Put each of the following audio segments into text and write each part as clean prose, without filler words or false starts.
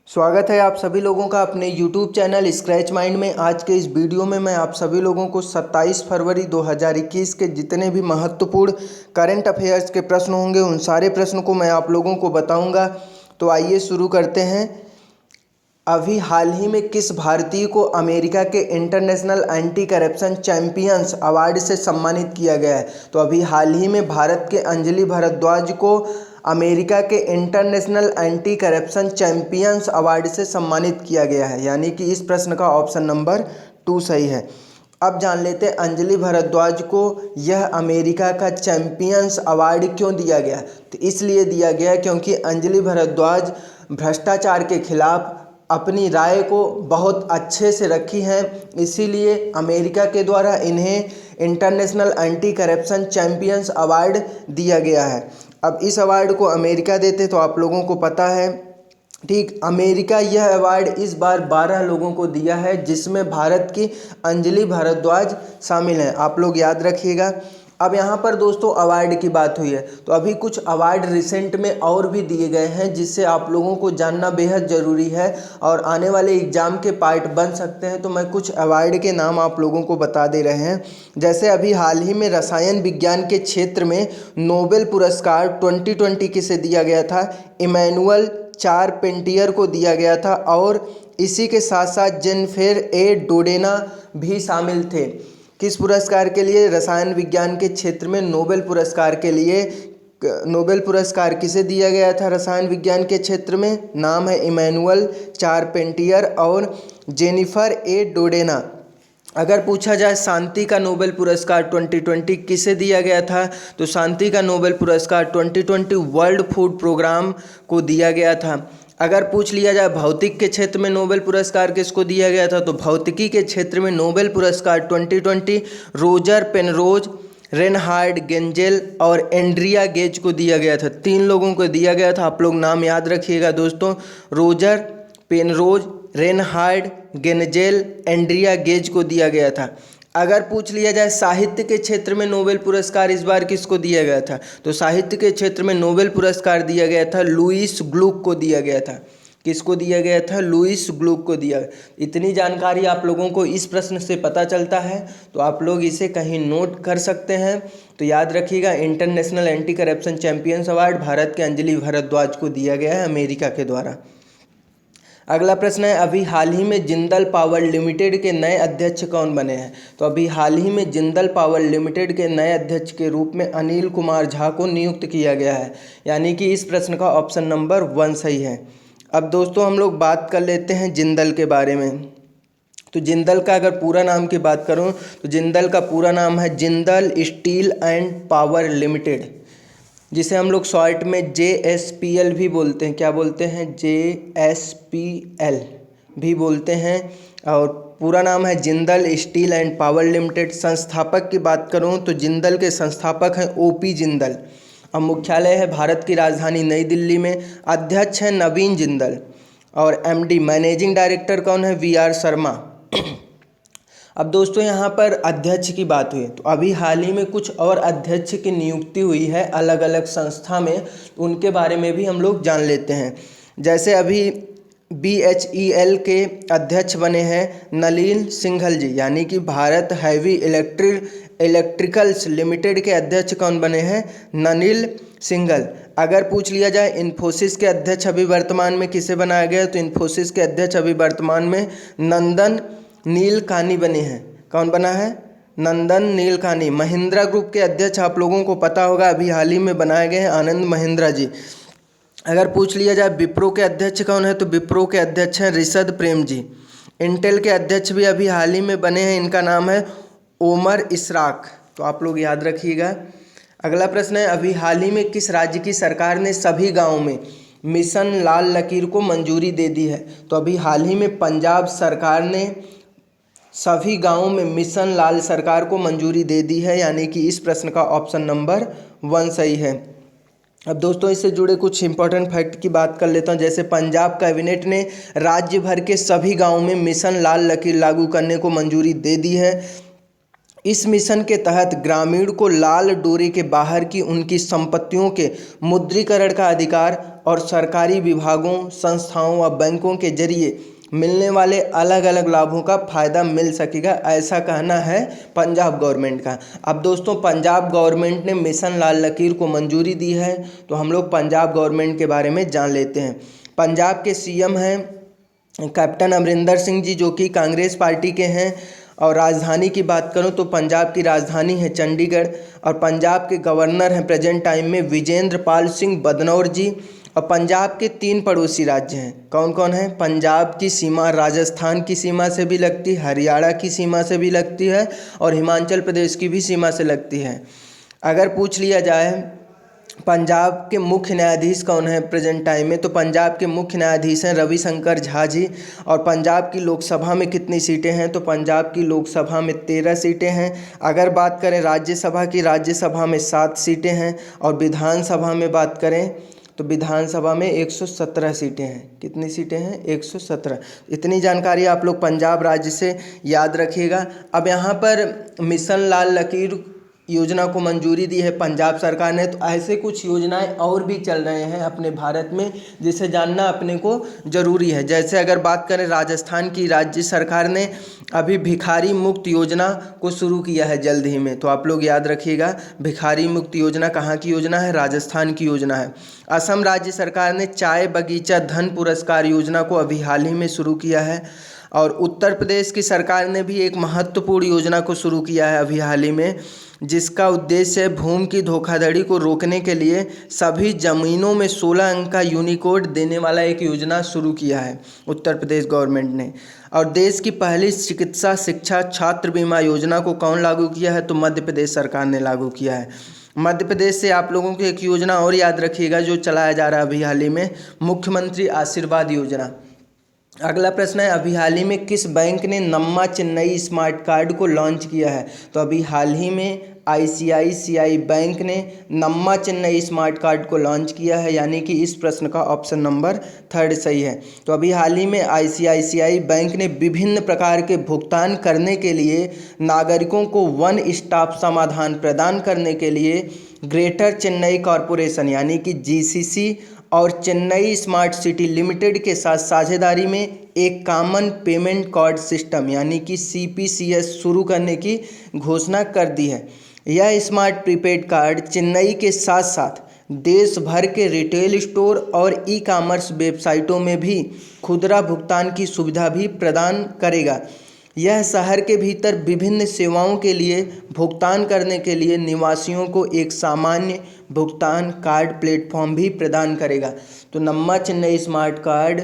स्वागत है आप सभी लोगों का अपने YouTube चैनल स्क्रैच माइंड में। आज के इस वीडियो में मैं आप सभी लोगों को 27 फरवरी 2021 के जितने भी महत्वपूर्ण करंट अफेयर्स के प्रश्न होंगे उन सारे प्रश्नों को मैं आप लोगों को बताऊंगा। तो आइए शुरू करते हैं। अभी हाल ही में किस भारतीय को अमेरिका के international anti corruption champions award से सम्मानित किया गया है? तो अभी हाल ही में भारत के अंजलि भारद्वाज को अमेरिका के international anti corruption champions award से सम्मानित किया गया है, यानी कि इस प्रश्न का ऑप्शन नंबर 2 सही है। अब जान लेते हैं अंजलि भारद्वाज को यह अमेरिका का चैंपियंस अवार्ड क्यों दिया गया। तो इसलिए दिया गया क्योंकि अंजलि भारद्वाज भ्रष्टाचार के खिलाफ अपनी राय को बहुत अच्छे से रखी हैं, इसीलिए अमेरिका के द्वारा इन्हें international anti corruption champions award दिया गया है। अब इस अवार्ड को अमेरिका देते तो आप लोगों को पता है, ठीक। अमेरिका यह अवार्ड इस बार 12 लोगों को दिया है, जिसमें भारत की अंजलि भारद्वाज शामिल हैं। आप लोग याद रखिएगा। अब यहाँ पर दोस्तों अवार्ड की बात हुई है, तो अभी कुछ अवार्ड रिसेंट में और भी दिए गए हैं जिससे आप लोगों को जानना बेहद ज़रूरी है और आने वाले एग्ज़ाम के पार्ट बन सकते हैं। तो मैं कुछ अवार्ड के नाम आप लोगों को बता दे रहे हैं। जैसे अभी हाल ही में रसायन विज्ञान के क्षेत्र में नोबेल पुरस्कार 2020 किसे दिया गया था? इमैनुअल चारपेंटियर को दिया गया था, और इसी के साथ साथ जेनिफर ए डोडेना भी शामिल थे। किस पुरस्कार के लिए? रसायन विज्ञान के क्षेत्र में नोबेल पुरस्कार के लिए। नोबेल पुरस्कार किसे दिया गया था रसायन विज्ञान के क्षेत्र में? नाम है इमैनुअल चारपेंटियर और जेनिफर ए डोडेना। अगर पूछा जाए शांति का नोबेल पुरस्कार 2020 किसे दिया गया था? तो शांति का नोबेल पुरस्कार 2020 वर्ल्ड फूड प्रोग्राम को दिया गया था। अगर पूछ लिया जाए भौतिक के क्षेत्र में नोबेल पुरस्कार किसको दिया गया था? तो भौतिकी के क्षेत्र में नोबेल पुरस्कार 2020 रोजर पेनरोज, रेनहार्ड गेंजेल और एंड्रिया गेज को दिया गया था। 3 लोगों को दिया गया था। आप लोग नाम याद रखिएगा दोस्तों, Roger Penrose, Reinhard गेंजेल, Andrea Ghez को दिया गया था। अगर पूछ लिया जाए साहित्य के क्षेत्र में नोबेल पुरस्कार इस बार किसको दिया गया था? तो साहित्य के क्षेत्र में नोबेल पुरस्कार दिया गया था लुईस ग्लुक को दिया गया था। किसको दिया गया था? लुईस ग्लुक को दिया। इतनी जानकारी आप लोगों को इस प्रश्न से पता चलता है, तो आप लोग इसे कहीं नोट कर सकते हैं। तो याद रखिएगा, international anti corruption champions award Bharat के अंजलि भारद्वाज को दिया गया है अमेरिका के द्वारा। अगला प्रश्न है, अभी हाल ही में जिंदल पावर लिमिटेड के नए अध्यक्ष कौन बने हैं? तो अभी हाल ही में जिंदल पावर लिमिटेड के नए अध्यक्ष के रूप में अनिल कुमार झा को नियुक्त किया गया है, यानी कि इस प्रश्न का ऑप्शन नंबर 1 सही है। अब दोस्तों हम लोग बात कर लेते हैं जिंदल के बारे में। तो जिंदल का अगर पूरा नाम की बात करूं तो जिंदल का पूरा नाम है Jindal steel and power limited, जिसे हम लोग शॉर्ट में JSPL भी बोलते हैं। क्या बोलते हैं? JSPL भी बोलते हैं, और पूरा नाम है Jindal steel and power limited. संस्थापक की बात करूं तो जिंदल के संस्थापक हैं OP जिंदल। अब मुख्यालय है भारत की राजधानी नई दिल्ली में। अध्यक्ष हैं नवीन जिंदल, और MD मैनेजिंग डायरेक्टर कौन है? VR शर्मा। अब दोस्तों यहाँ पर अध्यक्ष की बात हुई, तो अभी हाल ही में कुछ और अध्यक्ष की नियुक्ति हुई है अलग अलग संस्था में, उनके बारे में भी हम लोग जान लेते हैं। जैसे अभी BHEL के अध्यक्ष बने हैं नलिन सिंघल जी, यानी कि भारत हैवी इलेक्ट्रिकल्स लिमिटेड के अध्यक्ष कौन बने हैं? नलिन सिंघल। अगर पूछ लिया जाए इन्फोसिस के अध्यक्ष अभी वर्तमान में किसे बनाया गया, तो इन्फोसिस के अध्यक्ष अभी वर्तमान में नंदन नीलकानी बने हैं। कौन बना है? नंदन नीलकानी। महिंद्रा ग्रुप के अध्यक्ष आप लोगों को पता होगा, अभी हाल ही में बनाए गए हैं आनंद महिंद्रा जी। अगर पूछ लिया जाए विप्रो के अध्यक्ष कौन है, तो विप्रो के अध्यक्ष हैं ऋषद प्रेम जी। इंटेल के अध्यक्ष भी अभी हाल ही में बने हैं, इनका नाम है ओमर इशराक। तो आप लोग याद रखिएगा। अगला प्रश्न है, अभी हाल ही में किस राज्य की सरकार ने सभी गाँव में मिशन लाल लकीर को मंजूरी दे दी है? तो अभी हाल ही में पंजाब सरकार ने सभी गांवों में मिशन लाल सरकार को मंजूरी दे दी है, यानी कि इस प्रश्न का ऑप्शन नंबर 1 सही है। अब दोस्तों इससे जुड़े कुछ इंपॉर्टेंट फैक्ट की बात कर लेता हूं। जैसे पंजाब कैबिनेट ने राज्य भर के सभी गांवों में मिशन लाल लकीर लागू करने को मंजूरी दे दी है। इस मिशन के तहत ग्रामीण को लाल डोरे के बाहर की उनकी संपत्तियों के मुद्रीकरण का अधिकार और सरकारी विभागों, संस्थाओं व बैंकों के जरिए मिलने वाले अलग अलग लाभों का फ़ायदा मिल सकेगा, ऐसा कहना है पंजाब गवर्नमेंट का। अब दोस्तों, पंजाब गवर्नमेंट ने मिशन लाल लकीर को मंजूरी दी है, तो हम लोग पंजाब गवर्नमेंट के बारे में जान लेते हैं। पंजाब के सीएम हैं कैप्टन अमरिंदर सिंह जी, जो कि कांग्रेस पार्टी के हैं। और राजधानी की बात करूं तो पंजाब की राजधानी है चंडीगढ़। और पंजाब के गवर्नर हैं प्रेजेंट टाइम में विजेंद्र पाल सिंह बदनौर जी। और पंजाब के 3 पड़ोसी राज्य हैं, कौन कौन हैं? पंजाब की सीमा राजस्थान की सीमा से भी लगती है, हरियाणा की सीमा से भी लगती है और हिमाचल प्रदेश की भी सीमा से लगती है। अगर पूछ लिया जाए पंजाब के मुख्य न्यायाधीश कौन है प्रेजेंट टाइम में, तो पंजाब के मुख्य न्यायाधीश हैं रविशंकर झा जी। और पंजाब की लोकसभा में कितनी सीटें हैं, तो पंजाब की लोकसभा में 13 सीटें हैं। अगर बात करें राज्यसभा की, राज्यसभा में 7 सीटें हैं। और विधानसभा में बात करें तो विधानसभा में 117 सीटें हैं। कितनी सीटें हैं? 117। इतनी जानकारी आप लोग पंजाब राज्य से याद रखिएगा। अब यहाँ पर मिशन लाल लकीर योजना को मंजूरी दी है पंजाब सरकार ने, तो ऐसे कुछ योजनाएं और भी चल रहे हैं अपने भारत में, जिसे जानना अपने को ज़रूरी है। जैसे अगर बात करें राजस्थान की, राज्य सरकार ने अभी भिखारी मुक्त योजना को शुरू किया है जल्द ही में, तो आप लोग याद रखिएगा। भिखारी मुक्त योजना कहाँ की योजना है? राजस्थान की योजना है। असम राज्य सरकार ने चाय बगीचा धन पुरस्कार योजना को अभी हाल ही में शुरू किया है। और उत्तर प्रदेश की सरकार ने भी एक महत्वपूर्ण योजना को शुरू किया है अभी हाल ही में, जिसका उद्देश्य है भूमि की धोखाधड़ी को रोकने के लिए सभी ज़मीनों में 16 अंक का यूनिकोड देने वाला एक योजना शुरू किया है उत्तर प्रदेश गवर्नमेंट ने। और देश की पहली चिकित्सा शिक्षा छात्र बीमा योजना को कौन लागू किया है, तो मध्य प्रदेश सरकार ने लागू किया है। मध्य प्रदेश से आप लोगों को एक योजना और याद रखिएगा जो चलाया जा रहा है अभी हाल ही में, मुख्यमंत्री आशीर्वाद योजना। अगला प्रश्न है, अभी हाल ही में किस बैंक ने नम्मा चेन्नई स्मार्ट कार्ड को लॉन्च किया है, तो अभी हाल ही में आईसीआईसीआई बैंक ने नम्मा चेन्नई स्मार्ट कार्ड को लॉन्च किया है, यानी कि इस प्रश्न का ऑप्शन नंबर 3 सही है। तो अभी हाल ही में आईसीआईसीआई बैंक ने विभिन्न प्रकार के भुगतान करने के लिए नागरिकों को वन स्टॉप समाधान प्रदान करने के लिए ग्रेटर चेन्नई कॉरपोरेशन यानी कि जीसीसी और चेन्नई स्मार्ट सिटी लिमिटेड के साथ साझेदारी में एक कॉमन पेमेंट कार्ड सिस्टम यानी कि सीपीसीएस शुरू करने की घोषणा कर दी है। यह स्मार्ट प्रीपेड कार्ड चेन्नई के साथ साथ देश भर के रिटेल स्टोर और ई कॉमर्स वेबसाइटों में भी खुदरा भुगतान की सुविधा भी प्रदान करेगा। यह शहर के भीतर विभिन्न सेवाओं के लिए भुगतान करने के लिए निवासियों को एक सामान्य भुगतान कार्ड प्लेटफॉर्म भी प्रदान करेगा। तो नम्मा चेन्नई स्मार्ट कार्ड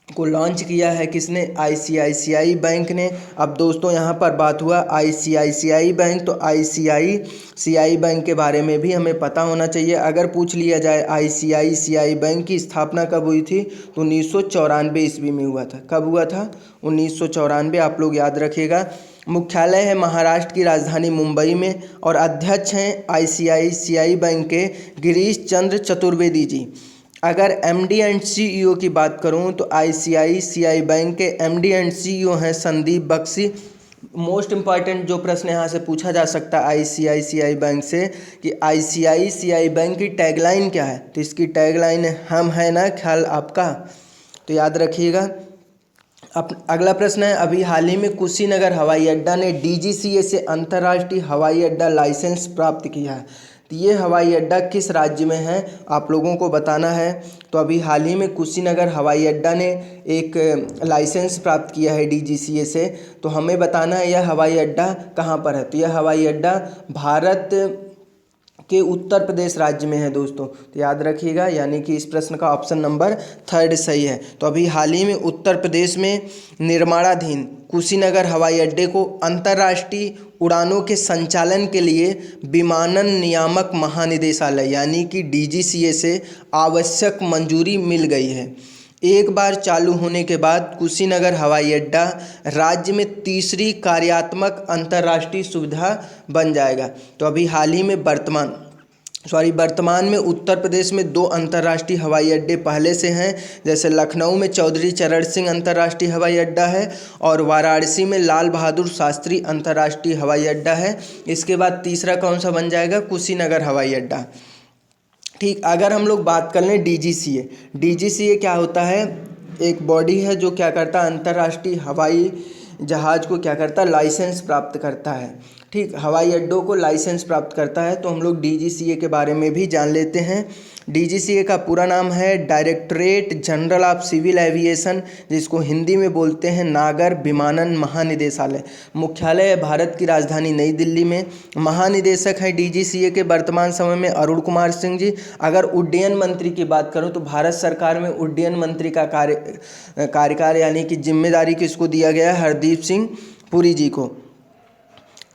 को लॉन्च किया है किसने? आईसीआईसीआई बैंक ने। अब दोस्तों यहाँ पर बात हुआ आईसीआईसीआई बैंक, तो आईसीआईसीआई बैंक के बारे में भी हमें पता होना चाहिए। अगर पूछ लिया जाए आईसीआईसीआई बैंक की स्थापना कब हुई थी, तो 1994 ईस्वी में हुआ था। कब हुआ था? 1994, आप लोग याद रखिएगा। मुख्यालय है महाराष्ट्र की राजधानी मुंबई में और अध्यक्ष हैं आईसीआईसीआई बैंक के गिरीश चंद्र चतुर्वेदी जी। अगर एमडी एंड सीईओ की बात करूं तो आईसीआईसीआई बैंक के एमडी एंड सीईओ हैं संदीप बख्शी। मोस्ट इम्पॉर्टेंट जो प्रश्न यहाँ से पूछा जा सकता है आईसीआईसीआई बैंक से कि आईसीआईसीआई बैंक की टैगलाइन क्या है, तो इसकी टैगलाइन है हम है ना ख्याल आपका, तो याद रखिएगा। अगला प्रश्न है, अभी हाल ही में कुशीनगर हवाई अड्डा ने डीजीसीए से अंतर्राष्ट्रीय हवाई अड्डा लाइसेंस प्राप्त किया है, तो ये हवाई अड्डा किस राज्य में है आप लोगों को बताना है। तो अभी हाल ही में कुशीनगर हवाई अड्डा ने एक लाइसेंस प्राप्त किया है डीजीसीए से, तो हमें बताना है यह हवाई अड्डा कहाँ पर है। तो यह हवाई अड्डा भारत के उत्तर प्रदेश राज्य में है दोस्तों, तो याद रखिएगा, यानी कि इस प्रश्न का ऑप्शन नंबर 3 सही है। तो अभी हाल ही में उत्तर प्रदेश में निर्माणाधीन कुशीनगर हवाई अड्डे को अंतर्राष्ट्रीय उड़ानों के संचालन के लिए विमानन नियामक महानिदेशालय यानी कि डीजीसीए से आवश्यक मंजूरी मिल गई है। एक बार चालू होने के बाद कुशीनगर हवाई अड्डा राज्य में तीसरी कार्यात्मक अंतर्राष्ट्रीय सुविधा बन जाएगा। तो अभी हाल ही में वर्तमान वर्तमान में उत्तर प्रदेश में 2 अंतर्राष्ट्रीय हवाई अड्डे पहले से हैं, जैसे लखनऊ में चौधरी चरण सिंह अंतर्राष्ट्रीय हवाई अड्डा है और वाराणसी में लाल बहादुर शास्त्री अंतर्राष्ट्रीय हवाई अड्डा है। इसके बाद तीसरा कौन सा बन जाएगा? कुशीनगर हवाई अड्डा। ठीक, अगर हम लोग बात कर लें डीजीसीए, डीजीसीए क्या होता है? एक बॉडी है जो क्या करता है, अंतर्राष्ट्रीय हवाई जहाज़ को क्या करता है, लाइसेंस प्राप्त करता है। ठीक, हवाई अड्डों को लाइसेंस प्राप्त करता है। तो हम लोग डीजीसीए के बारे में भी जान लेते हैं। डीजीसीए का पूरा नाम है Directorate General of Civil Aviation, जिसको हिंदी में बोलते हैं नागर विमानन महानिदेशालय। मुख्यालय है भारत की राजधानी नई दिल्ली में। महानिदेशक है डीजीसीए के वर्तमान समय में अरुण कुमार सिंह जी। अगर उड्डयन मंत्री की बात करूं तो भारत सरकार में उड्डयन मंत्री का कार्यकाल यानी कि जिम्मेदारी किसको दिया गया है? हरदीप सिंह पुरी जी को।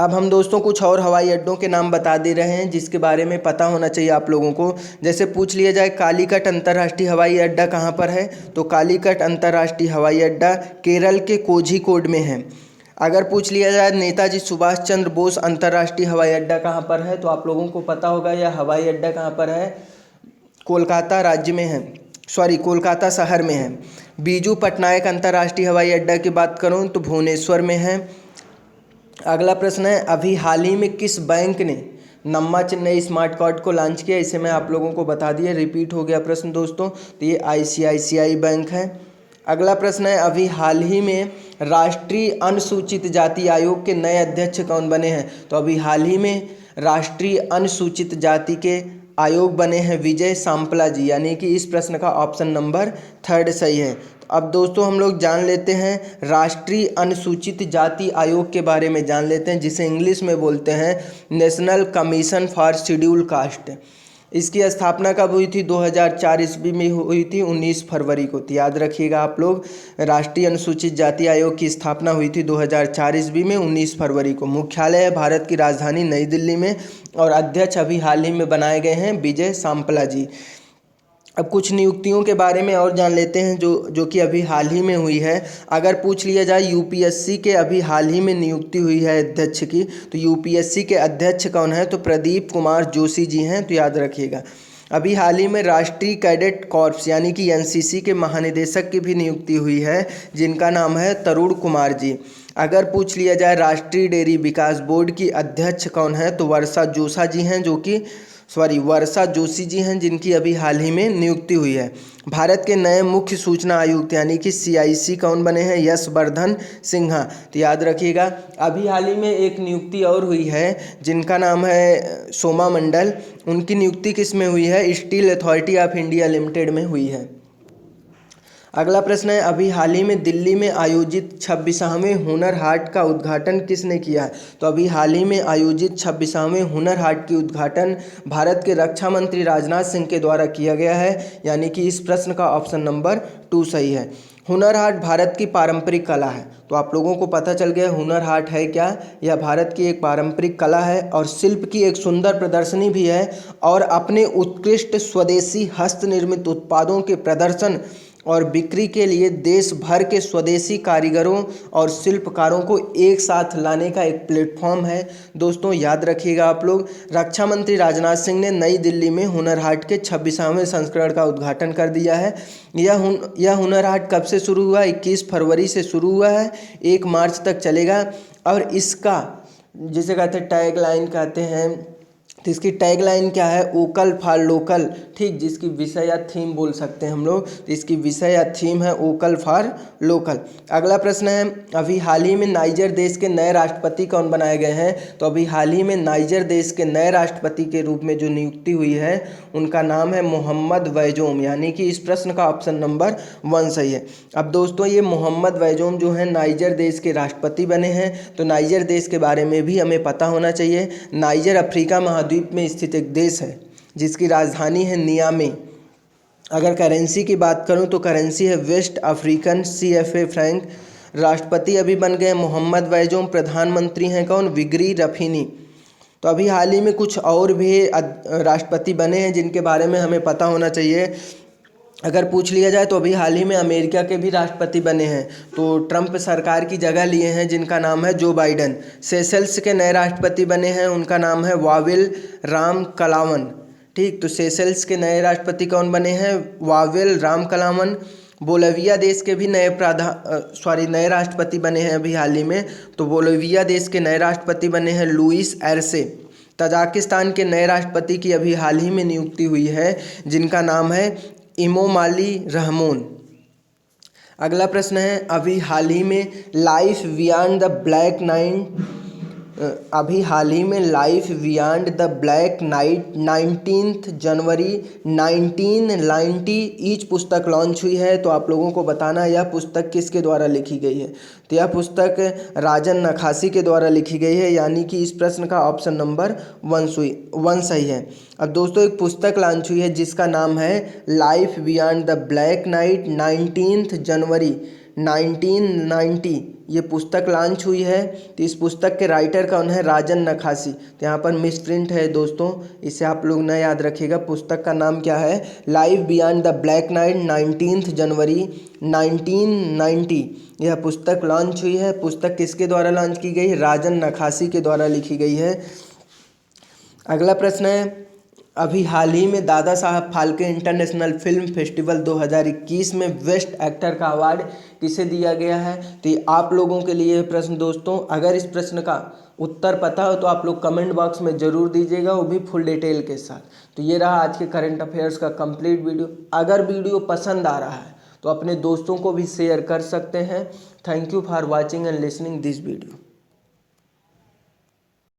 अब हम दोस्तों कुछ और हवाई अड्डों के नाम बता दे रहे हैं जिसके बारे में पता होना चाहिए आप लोगों को। जैसे पूछ लिया जाए कालीकट अंतर्राष्ट्रीय हवाई अड्डा कहाँ पर है, तो कालीकट अंतर्राष्ट्रीय हवाई अड्डा केरल के कोझिकोड में है। अगर पूछ लिया जाए नेताजी सुभाष चंद्र बोस अंतर्राष्ट्रीय हवाई अड्डा कहाँ पर है, तो आप लोगों को पता होगा यह हवाई अड्डा कहाँ पर है? कोलकाता राज्य में है, कोलकाता शहर में है। बीजू पटनायक अंतर्राष्ट्रीय हवाई अड्डा की बात करूँ तो भुवनेश्वर में है। अगला प्रश्न है, अभी हाल ही में किस बैंक ने नम्मा चेन्नई स्मार्ट कार्ड को लॉन्च किया? इसे मैं आप लोगों को बता दिया, रिपीट हो गया प्रश्न दोस्तों, तो ये आईसीआईसीआई बैंक है। अगला प्रश्न है, अभी हाल ही में राष्ट्रीय अनुसूचित जाति आयोग के नए अध्यक्ष कौन बने हैं? तो अभी हाल ही में राष्ट्रीय अनुसूचित जाति के आयोग बने हैं विजय सांपला जी, यानी कि इस प्रश्न का ऑप्शन नंबर 3 सही है। तो अब दोस्तों हम लोग जान लेते हैं राष्ट्रीय अनुसूचित जाति आयोग के बारे में जान लेते हैं, जिसे इंग्लिश में बोलते हैं national commission for schedule caste. इसकी स्थापना कब हुई थी? 2004 ईस्वी में हुई थी, 19 फरवरी को। तो याद रखिएगा आप लोग, राष्ट्रीय अनुसूचित जाति आयोग की स्थापना हुई थी 2004 ईस्वी में 19 फरवरी को। मुख्यालय है भारत की राजधानी नई दिल्ली में और अध्यक्ष अभी हाल ही में बनाए गए हैं विजय सांपला जी। अब कुछ नियुक्तियों के बारे में और जान लेते हैं जो कि अभी हाल ही में हुई है। अगर पूछ लिया जाए यूपीएससी के अभी हाल ही में नियुक्ति हुई है अध्यक्ष की, तो यूपीएससी के अध्यक्ष कौन है? तो प्रदीप कुमार जोशी जी हैं, तो याद रखिएगा। अभी हाल ही में राष्ट्रीय कैडेट कॉर्प्स यानी कि एनसीसी के महानिदेशक की भी नियुक्ति हुई है, जिनका नाम है तरुण कुमार जी। अगर पूछ लिया जाए राष्ट्रीय डेयरी विकास बोर्ड की अध्यक्ष कौन है, तो वर्षा जोशी जी हैं, जिनकी अभी हाल ही में नियुक्ति हुई है। भारत के नए मुख्य सूचना आयुक्त यानी कि सीआईसी कौन बने हैं? यशवर्धन सिन्हा। तो याद रखिएगा, अभी हाल ही में एक नियुक्ति और हुई है जिनका नाम है सोमा मंडल। उनकी नियुक्ति किस में हुई है? Steel authority of India limited में हुई है। अगला प्रश्न है, अभी हाल ही में दिल्ली में आयोजित 26वें हुनर हाट का उद्घाटन किसने किया है? तो अभी हाल ही में आयोजित 26वें हुनर हाट की उद्घाटन भारत के रक्षा मंत्री राजनाथ सिंह के द्वारा किया गया है, यानी कि इस प्रश्न का ऑप्शन नंबर 2 सही है। हुनर हाट भारत की पारंपरिक कला है, तो आप लोगों को पता चल गया हुनर हाट है क्या? यह भारत की एक पारंपरिक कला है और शिल्प की एक सुंदर प्रदर्शनी भी है और अपने उत्कृष्ट स्वदेशी हस्तनिर्मित उत्पादों के प्रदर्शन और बिक्री के लिए देश भर के स्वदेशी कारीगरों और शिल्पकारों को एक साथ लाने का एक प्लेटफॉर्म है। दोस्तों याद रखिएगा आप लोग, रक्षा मंत्री राजनाथ सिंह ने नई दिल्ली में हुनर हाट के 26वें संस्करण का उद्घाटन कर दिया है। यह हुनर हाट कब से शुरू हुआ? 21 फरवरी से शुरू हुआ है, 1 मार्च तक चलेगा। और इसका जिसे कहते हैं टैग लाइन कहते हैं, तो इसकी टैग लाइन क्या है? Vocal for local. ठीक, जिसकी विषय या थीम बोल सकते हैं हम लोग, तो इसकी विषय या थीम है वोकल फॉर लोकल। अगला प्रश्न है, अभी हाल ही में नाइजर देश के नए राष्ट्रपति कौन बनाए गए हैं? तो अभी हाल ही में नाइजर देश के नए राष्ट्रपति के रूप में जो नियुक्ति हुई है उनका नाम है मोहम्मद बैजोम, यानी कि इस प्रश्न का ऑप्शन नंबर 1 सही है। अब दोस्तों ये मोहम्मद बैजोम जो है नाइजर देश के राष्ट्रपति बने हैं, तो नाइजर देश के बारे में भी हमें पता होना चाहिए। नाइजर अफ्रीका महाद्वीप में स्थित एक देश है जिसकी राजधानी है नियामे। अगर करेंसी की बात करूं तो करेंसी है वेस्ट अफ्रीकन CFA फ्रैंक। राष्ट्रपति अभी बन गए मोहम्मद बैजोम। प्रधानमंत्री हैं कौन? विगरी रफीनी। तो अभी हाल ही में कुछ और भी राष्ट्रपति बने हैं जिनके बारे में हमें पता होना चाहिए। अगर पूछ लिया जाए तो अभी हाल ही में अमेरिका के भी राष्ट्रपति बने हैं, तो ट्रंप सरकार की जगह लिए हैं, जिनका नाम है जो बाइडन। सेशल्स के नए राष्ट्रपति बने हैं, उनका नाम है वाविल राम कलावन। ठीक, तो सेशल्स के नए राष्ट्रपति कौन बने हैं? Wavell Ramkalawan. बोलिविया देश के भी नए राष्ट्रपति बने हैं अभी हाल ही में। तो बोलिविया देश के नए राष्ट्रपति बने हैं लुइस एरसे। तजाकिस्तान के नए राष्ट्रपति की अभी हाल ही में नियुक्ति हुई है, जिनका नाम है इमोमाली रहमोन। अगला प्रश्न है, अभी हाल ही में life beyond the black night 19 January 1990 each पुस्तक लॉन्च हुई है। तो आप लोगों को बताना है यह पुस्तक किसके द्वारा लिखी गई है। तो यह पुस्तक राजन नखासी के द्वारा लिखी गई है, यानी कि इस प्रश्न का ऑप्शन नंबर 1 सही है। अब दोस्तों एक पुस्तक लॉन्च हुई है जिसका नाम है life beyond the black night 19 जनवरी 1990। ये पुस्तक लॉन्च हुई है। तो इस पुस्तक के राइटर कौन है? राजन नखासी। तो यहाँ पर मिस प्रिंट है दोस्तों, इसे आप लोग न याद रखिएगा। पुस्तक का नाम क्या है? Life beyond the black night 19 जनवरी 1990। यह पुस्तक लॉन्च हुई है। पुस्तक किसके द्वारा लॉन्च की गई? राजन नखासी के द्वारा लिखी गई है। अगला प्रश्न है, अभी हाल ही में Dada Saheb Phalke international film festival 2021 में बेस्ट एक्टर का अवार्ड किसे दिया गया है? तो ये आप लोगों के लिए प्रश्न दोस्तों, अगर इस प्रश्न का उत्तर पता हो तो आप लोग कमेंट बॉक्स में ज़रूर दीजिएगा, वो भी फुल डिटेल के साथ। तो ये रहा आज के करंट अफेयर्स का कंप्लीट वीडियो। अगर वीडियो पसंद आ रहा है तो अपने दोस्तों को भी शेयर कर सकते हैं। Thank you for watching and listening this video.